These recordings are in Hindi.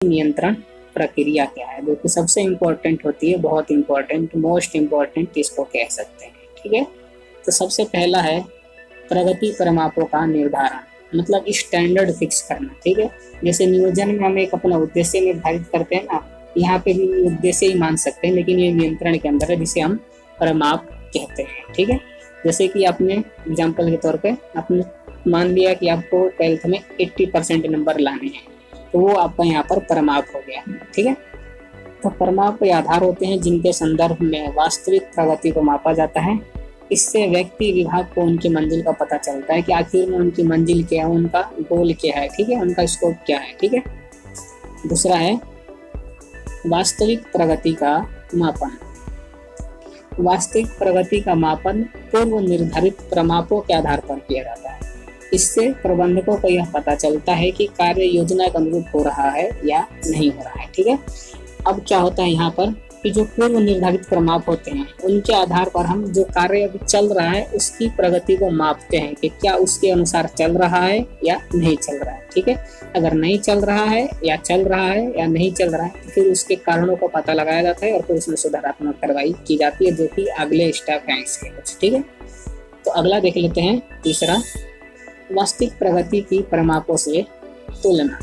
नियंत्रण प्रक्रिया क्या है, जो कि सबसे इम्पोर्टेंट होती है, बहुत इम्पोर्टेंट, मोस्ट इम्पोर्टेंट इसको कह सकते हैं। ठीक है, तो सबसे पहला है प्रगति परिमापों का निर्धारण, मतलब स्टैंडर्ड फिक्स करना। ठीक है, जैसे नियोजन में हम एक अपना उद्देश्य निर्धारित करते हैं ना, यहाँ पे भी उद्देश्य ही मान सकते हैं, लेकिन ये नियंत्रण के अंदर है, जिसे हम परिमाप कहते हैं। ठीक है, जैसे कि आपने एग्जाम्पल के तौर पे आपने मान लिया कि आपको 12th में 80% नंबर लाने हैं, तो वो आपका यहाँ पर परिमाप हो गया। ठीक है, तो परिमाप के आधार होते हैं जिनके संदर्भ में वास्तविक प्रगति को मापा जाता है। इससे व्यक्ति विभाग को उनकी मंजिल का पता चलता है कि आखिर में उनकी मंजिल क्या है, उनका गोल क्या है। ठीक है, उनका स्कोप क्या है। ठीक है, दूसरा है वास्तविक प्रगति का मापन। वास्तविक प्रगति का मापन पूर्व निर्धारित परिमापों के आधार पर किया जाता है। इससे प्रबंधकों को यह पता चलता है कि कार्य योजना के अनुरूप हो रहा है या नहीं हो रहा है। ठीक है, अब क्या होता है यहाँ पर कि जो पूर्व निर्धारित परिमाप होते हैं उनके आधार पर हम जो कार्य अभी चल रहा है उसकी प्रगति को मापते हैं कि क्या उसके अनुसार चल रहा है या नहीं चल रहा है। ठीक है, अगर नहीं चल रहा है या चल रहा है या नहीं चल रहा है तो फिर उसके कारणों का पता लगाया जाता है और फिर उसमें सुधारात्मक कार्रवाई की जाती है, जो कि अगले स्टेप है इसके कुछ। ठीक है, तो अगला देख लेते हैं तीसरा, वास्तविक प्रगति की परिमापों से तुलना।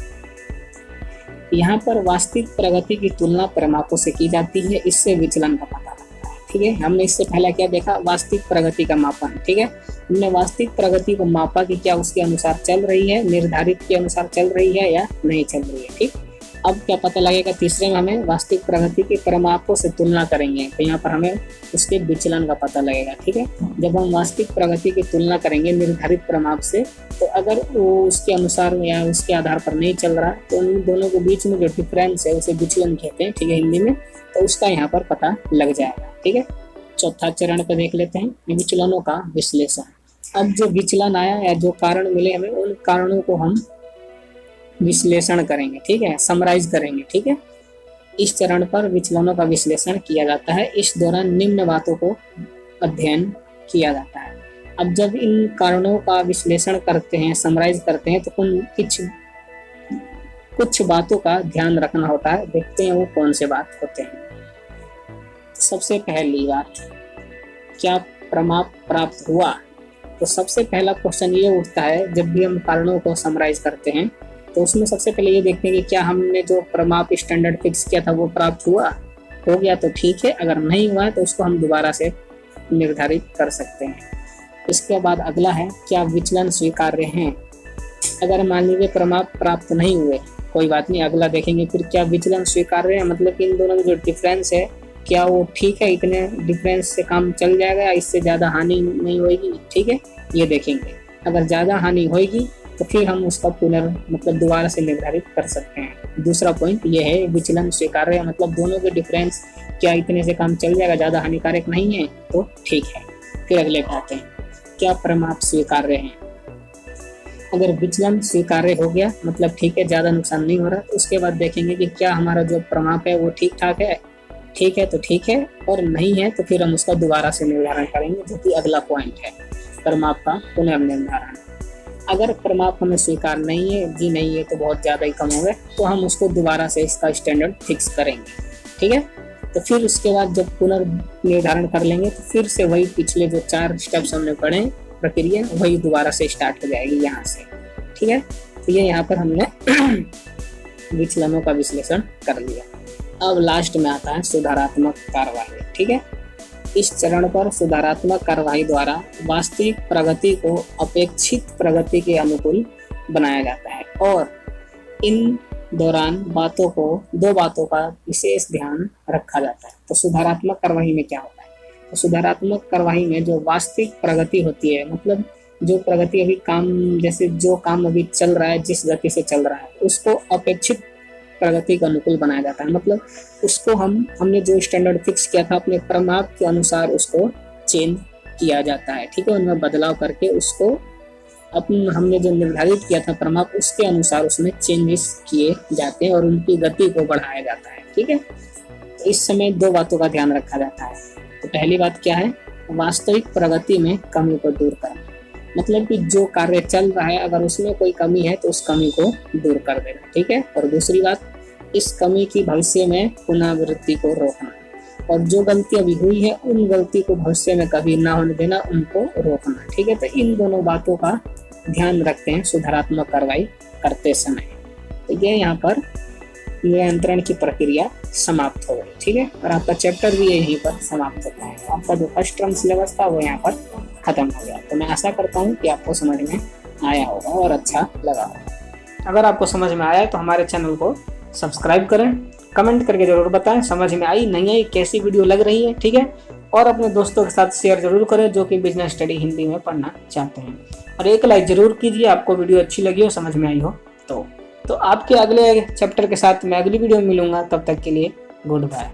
यहाँ पर वास्तविक प्रगति की तुलना परिमापों से की जाती है, इससे विचलन का पता लगता है। ठीक है, हमने इससे पहले क्या देखा, वास्तविक प्रगति का मापन। ठीक है, हमने वास्तविक प्रगति को मापा कि क्या उसके अनुसार चल रही है, निर्धारित के अनुसार चल रही है या नहीं चल रही है। ठीक, अब क्या पता लगेगा, तीसरे में हमें वास्तविक प्रगति के परिमापों से तुलना करेंगे, तो यहाँ पर हमें उसके विचलन का पता लगेगा। ठीक है, जब हम वास्तविक प्रगति की तुलना करेंगे निर्धारित परिमाप से, तो अगर वो उसके अनुसार या उसके आधार पर नहीं चल रहा तो उन दोनों के बीच में जो डिफरेंस है उसे विचलन कहते हैं। ठीक है, हिंदी में, तो उसका यहाँ पर पता लग जाएगा। ठीक है, चौथा चरण पर देख लेते हैं विचलनों का विश्लेषण। अब जो विचलन आया या जो कारण मिले हमें, उन कारणों को हम विश्लेषण करेंगे। ठीक है, समराइज करेंगे। ठीक है, इस चरण पर विचलनों का विश्लेषण किया जाता है। इस दौरान निम्न बातों को अध्ययन किया जाता है। अब जब इन कारणों का विश्लेषण करते हैं, समराइज करते हैं, तो कुछ बातों का ध्यान रखना होता है। देखते हैं वो कौन से बात होते हैं। सबसे पहली बात, क्या परिमाप प्राप्त हुआ? तो सबसे पहला क्वेश्चन ये उठता है जब भी हम कारणों को समराइज करते हैं, तो उसमें सबसे पहले ये देखते हैं कि क्या हमने जो परिमाप स्टैंडर्ड फिक्स किया था वो प्राप्त हुआ। हो गया तो ठीक है, अगर नहीं हुआ तो उसको हम दोबारा से निर्धारित कर सकते हैं। इसके बाद अगला है, क्या विचलन स्वीकार्य हैं? अगर मान लीजिए परिमाप प्राप्त नहीं हुए, कोई बात नहीं, अगला देखेंगे फिर क्या विचलन स्वीकार्य है, मतलब कि इन दोनों में जो डिफरेंस है क्या वो ठीक है, इतने डिफरेंस से काम चल जाएगा या इससे ज़्यादा हानि नहीं होगी। ठीक है, ये देखेंगे। अगर ज़्यादा हानि होगी तो फिर हम उसका मतलब दोबारा से निर्धारित कर सकते हैं। दूसरा पॉइंट ये है, विचलन स्वीकार्य, मतलब दोनों के डिफरेंस क्या इतने से काम चल जाएगा, ज़्यादा हानिकारक नहीं है तो ठीक है। फिर अगले पे आते हैं, क्या परिमाप स्वीकार्य हैं? अगर विचलन स्वीकार्य हो गया मतलब ठीक है, ज़्यादा नुकसान नहीं हो रहा, तो उसके बाद देखेंगे कि क्या हमारा जो परिमाप है वो ठीक ठाक है। ठीक है तो ठीक है, और नहीं है तो फिर हम उसका दोबारा से निर्धारण करेंगे, जो कि अगला पॉइंट है, परिमाप का पुनर्निर्धारण। अगर परिमाप हमें स्वीकार नहीं है, जी नहीं है, तो बहुत ज़्यादा ही कम हो गए, तो हम उसको दोबारा से इसका स्टैंडर्ड फिक्स करेंगे। ठीक है, तो फिर उसके बाद जब पुनर्निर्धारण कर लेंगे तो फिर से वही पिछले जो 4 स्टेप्स हमने पढ़े प्रक्रिया वही दोबारा से स्टार्ट हो जाएगी यहाँ से। ठीक है, तो ये यहाँ पर हमने विचलनों का विश्लेषण कर लिया। अब लास्ट में आता है सुधारात्मक कार्रवाई। ठीक है, इस चरण पर सुधारात्मक कार्रवाई द्वारा वास्तविक प्रगति को अपेक्षित प्रगति के अनुकूल बनाया जाता है, और इन दौरान दो बातों का विशेष ध्यान रखा जाता है। तो सुधारात्मक कार्रवाई में क्या होता है? तो सुधारात्मक कार्रवाई में जो वास्तविक प्रगति होती है, मतलब जो प्रगति अभी जैसे जो काम अभी चल रहा है, जिस गति से चल रहा है, उसको अपेक्षित प्रगति के अनुकूल बनाया जाता है। मतलब उसको हमने जो स्टैंडर्ड फिक्स किया था अपने परिमाप के अनुसार उसको चेंज किया जाता है। ठीक है, उनमें बदलाव करके उसको हमने जो निर्धारित किया था परिमाप, उसके अनुसार उसमें चेंजेस किए जाते हैं और उनकी गति को बढ़ाया जाता है। ठीक है, तो इस समय 2 बातों का ध्यान रखा जाता है। तो पहली बात क्या है, वास्तविक प्रगति में कमी को दूर करना, मतलब कि जो कार्य चल रहा है अगर उसमें कोई कमी है तो उस कमी को दूर कर देना। ठीक है, और दूसरी बात, इस कमी की भविष्य में पुनरावृत्ति को रोकना, और जो गलती अभी हुई है उन गलती को भविष्य में कभी ना होने देना, उनको रोकना। ठीक है, तो इन दोनों बातों का ध्यान रखते हैं सुधारात्मक कार्रवाई करते समय। तो ये यहाँ पर नियंत्रण की प्रक्रिया समाप्त हो गई। ठीक है, और आपका चैप्टर भी यहीं पर समाप्त होता है। आपका जो फर्स्ट टर्म सिलेबस था वो यहाँ पर खत्म हो गया। तो मैं आशा करता हूँ कि आपको समझ में आया होगा और अच्छा लगा होगा। अगर आपको समझ में आया तो हमारे चैनल को सब्सक्राइब करें, कमेंट करके जरूर बताएं समझ में आई नहीं आई, कैसी वीडियो लग रही है। ठीक है, और अपने दोस्तों के साथ शेयर जरूर करें जो कि बिजनेस स्टडी हिंदी में पढ़ना चाहते हैं, और एक लाइक जरूर कीजिए आपको वीडियो अच्छी लगी हो, समझ में आई हो तो आपके अगले चैप्टर के साथ मैं अगली वीडियो में मिलूंगा। तब तक के लिए गुड बाय।